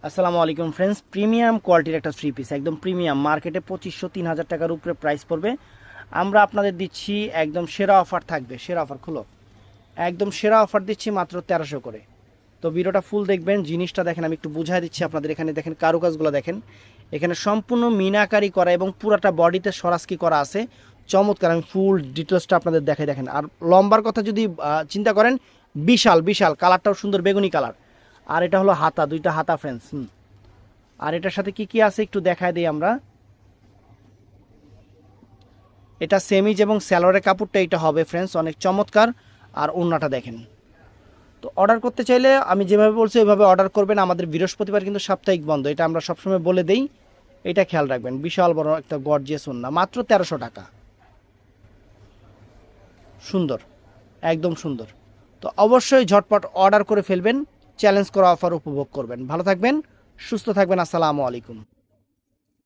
আসসালামু আলাইকুম friends, premium কোয়ালিটির একটা থ্রি পিস, একদম প্রিমিয়াম, মার্কেটে 2500-3000 টাকার উপরে প্রাইস পড়বে। আমরা আপনাদের দিচ্ছি একদম সেরা অফার থাকবে, সেরা অফার খুলো, একদম সেরা অফার দিচ্ছি মাত্র 1300 করে। তো ভিডিওটা ফুল দেখবেন, জিনিসটা দেখেন, আমি একটু বুঝাই দিচ্ছি আপনাদের। এখানে দেখেন কারুকাজগুলো দেখেন, এখানে সম্পূর্ণ মিনাকারি করা এবং পুরাটা বডিতে সরাসকি করা আছে, চমৎকার। আমি ফুল ডিটেলসটা আপনাদের দেখাই। দেখেন, আর লম্বার কথা যদি চিন্তা করেন, বিশাল বিশাল, কালারটাও সুন্দর বেগুনি কালার। আর এটা হলো হাতা, দুইটা হাতা ফ্রেন্ডস। আর এটার সাথে কি কি আছে একটু দেখায় দিই আমরা। এটা সেমিজ এবং স্যালোয়ারের কাপড়টা এটা হবে ফ্রেন্ডস, অনেক চমৎকার। আর ওড়নাটা দেখেন। তো অর্ডার করতে চাইলে আমি যেভাবে বলছি ওইভাবে অর্ডার করবেন। আমাদের বৃহস্পতিবার কিন্তু সাপ্তাহিক বন্ধ, এটা আমরা সবসময় বলে দেই, এটা খেয়াল রাখবেন। বিশাল বড় একটা গর্জিয়াস ওড়না, মাত্র 1300 টাকা। সুন্দর, একদম সুন্দর। তো অবশ্যই ঝটপট অর্ডার করে ফেলবেন, চ্যালেঞ্জ করা অফার উপভোগ করবেন। ভালো থাকবেন, সুস্থ থাকবেন। আসসালামু আলাইকুম।